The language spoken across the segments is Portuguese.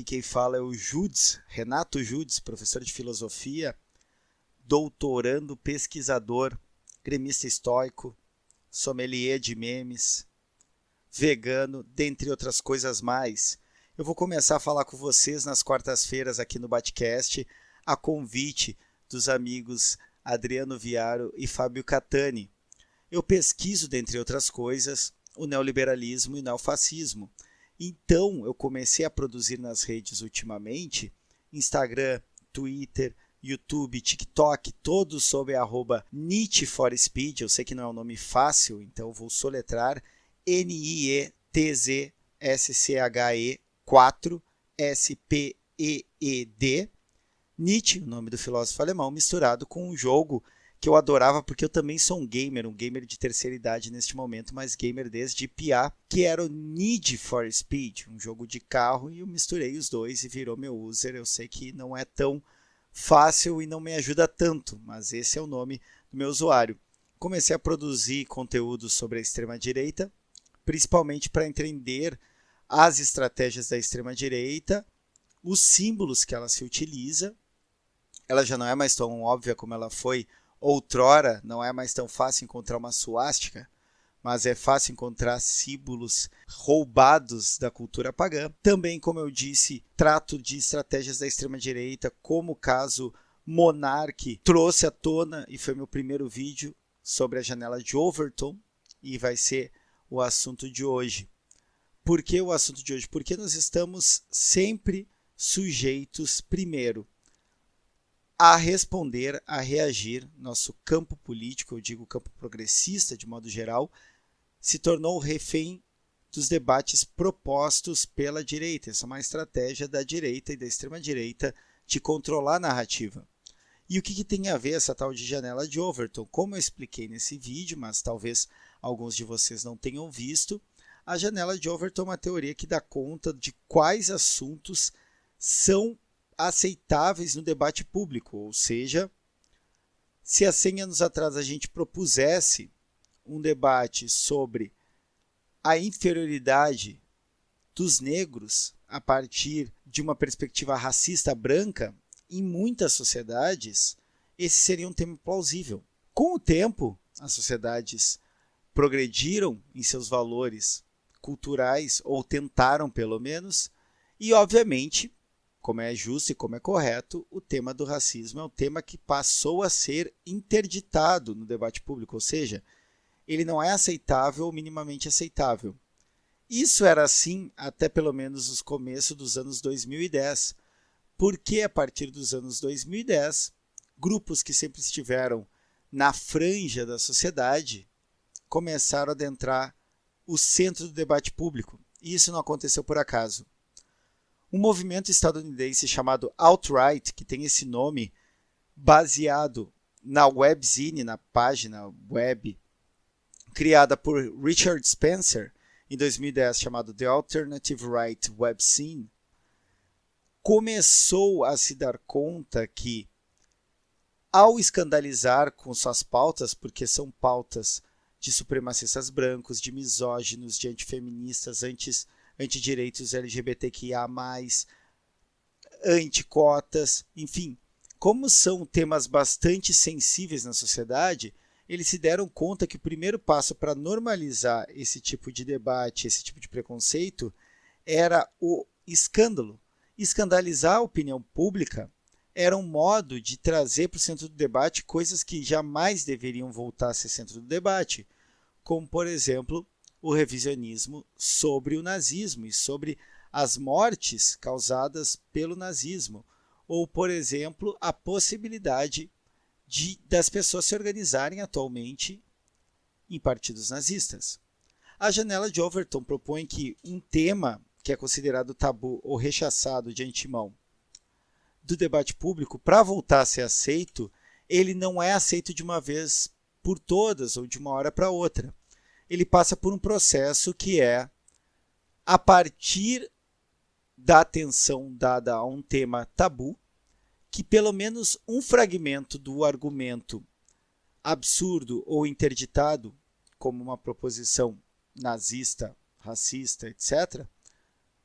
quem fala é o Judes, Renato Judes, professor de filosofia, doutorando, pesquisador, gremista estoico, sommelier de memes, vegano, dentre outras coisas mais. Eu vou começar a falar com vocês nas quartas-feiras aqui no Batcast, a convite dos amigos Adriano Viaro e Fábio Catani. Eu pesquiso, dentre outras coisas, o neoliberalismo e o neofascismo. Então, eu comecei a produzir nas redes ultimamente, Instagram, Twitter, YouTube, TikTok, todos sob a @NeedForSpeed. Eu sei que não é um nome fácil, então eu vou soletrar NIETZSCHE 4 SPEED. Nietzsche, o nome do filósofo alemão, misturado com um jogo que eu adorava, porque eu também sou um gamer de terceira idade neste momento, mas gamer desde piá, que era o Need for Speed, um jogo de carro, e eu misturei os dois e virou meu user. Eu sei que não é tão fácil e não me ajuda tanto, mas esse é o nome do meu usuário. Comecei a produzir conteúdo sobre a extrema-direita, principalmente para entender as estratégias da extrema-direita, os símbolos que ela se utiliza. Ela já não é mais tão óbvia como ela foi outrora, não é mais tão fácil encontrar uma suástica, mas é fácil encontrar símbolos roubados da cultura pagã. Também, como eu disse, trato de estratégias da extrema-direita, como o caso Monark trouxe à tona, e foi meu primeiro vídeo sobre a janela de Overton, e vai ser o assunto de hoje. Por que o assunto de hoje? Porque nós estamos sempre sujeitos, primeiro, a responder, a reagir. Nosso campo político, eu digo campo progressista de modo geral, se tornou refém dos debates propostos pela direita. Essa é uma estratégia da direita e da extrema-direita de controlar a narrativa. E o que tem a ver essa tal de janela de Overton? Como eu expliquei nesse vídeo, mas talvez alguns de vocês não tenham visto, a janela de Overton é uma teoria que dá conta de quais assuntos são aceitáveis no debate público, ou seja, se há 100 anos atrás a gente propusesse um debate sobre a inferioridade dos negros a partir de uma perspectiva racista branca, em muitas sociedades esse seria um tema plausível. Com o tempo, as sociedades progrediram em seus valores culturais, ou tentaram pelo menos, e obviamente, como é justo e como é correto, o tema do racismo é um tema que passou a ser interditado no debate público, ou seja, ele não é aceitável ou minimamente aceitável. Isso era assim até pelo menos os começos dos anos 2010, porque a partir dos anos 2010, grupos que sempre estiveram na franja da sociedade começaram a adentrar o centro do debate público. E isso não aconteceu por acaso. Um movimento estadunidense chamado Alt-Right, que tem esse nome baseado na webzine, na página web criada por Richard Spencer em 2010, chamado The Alternative Right Web Scene, começou a se dar conta que, ao escandalizar com suas pautas, porque são pautas de supremacistas brancos, de misóginos, de antifeministas, antidireitos LGBTQIA+, anticotas, enfim, como são temas bastante sensíveis na sociedade, eles se deram conta que o primeiro passo para normalizar esse tipo de debate, esse tipo de preconceito, era o escândalo. Escandalizar a opinião pública era um modo de trazer para o centro do debate coisas que jamais deveriam voltar a ser centro do debate, como, por exemplo, o revisionismo sobre o nazismo e sobre as mortes causadas pelo nazismo, ou, por exemplo, a possibilidade das pessoas se organizarem atualmente em partidos nazistas. A janela de Overton propõe que um tema que é considerado tabu ou rechaçado de antemão do debate público, para voltar a ser aceito, ele não é aceito de uma vez por todas ou de uma hora para outra. Ele passa por um processo que é, a partir da atenção dada a um tema tabu, que pelo menos um fragmento do argumento absurdo ou interditado, como uma proposição nazista, racista, etc.,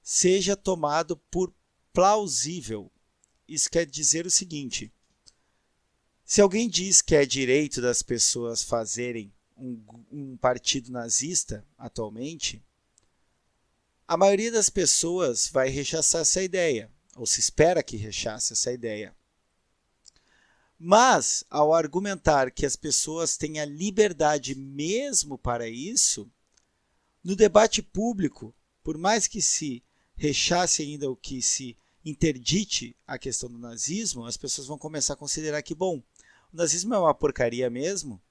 seja tomado por plausível. Isso quer dizer o seguinte: se alguém diz que é direito das pessoas fazerem um partido nazista atualmente, a maioria das pessoas vai rechaçar essa ideia, ou se espera que rechace essa ideia. Mas, ao argumentar que as pessoas têm a liberdade mesmo para isso, no debate público, por mais que se rechace ainda o que se interdite a questão do nazismo, as pessoas vão começar a considerar que, bom, o nazismo é uma porcaria mesmo,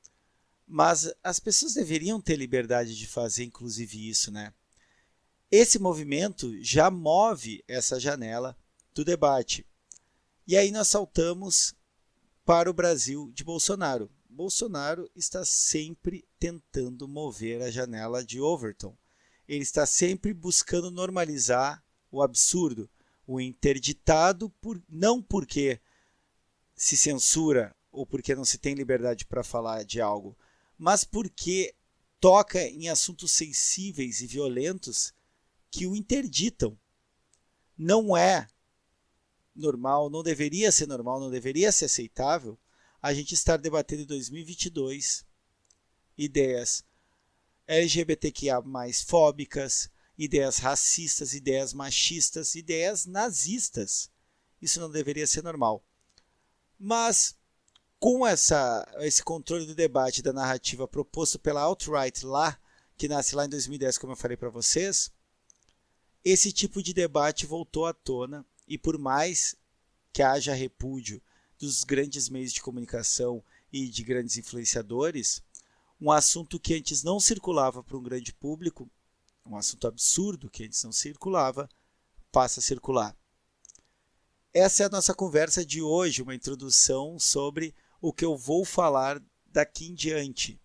mas as pessoas deveriam ter liberdade de fazer, inclusive, isso, né? Esse movimento já move essa janela do debate. E aí nós saltamos para o Brasil de Bolsonaro. Bolsonaro está sempre tentando mover a janela de Overton. Ele está sempre buscando normalizar o absurdo, o interditado, não porque se censura ou porque não se tem liberdade para falar de algo, mas porque toca em assuntos sensíveis e violentos que o interditam. Não é normal, não deveria ser normal, não deveria ser aceitável a gente estar debatendo em 2022 ideias LGBTQIA+, fóbicas, ideias racistas, ideias machistas, ideias nazistas. Isso não deveria ser normal. Mas, com esse controle do debate da narrativa proposto pela alt-right lá, que nasce lá em 2010, como eu falei para vocês, esse tipo de debate voltou à tona e por mais que haja repúdio dos grandes meios de comunicação e de grandes influenciadores, um assunto que antes não circulava para um grande público, um assunto absurdo que antes não circulava, passa a circular. Essa é a nossa conversa de hoje, uma introdução sobre o que eu vou falar daqui em diante.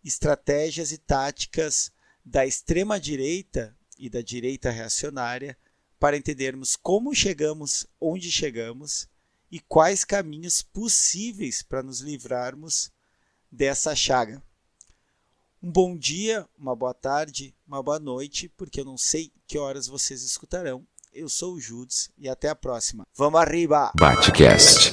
Estratégias e táticas da extrema-direita e da direita reacionária para entendermos como chegamos onde chegamos e quais caminhos possíveis para nos livrarmos dessa chaga. Um bom dia, uma boa tarde, uma boa noite, porque eu não sei que horas vocês escutarão. Eu sou o Judes e até a próxima. Vamos arriba! Batecast.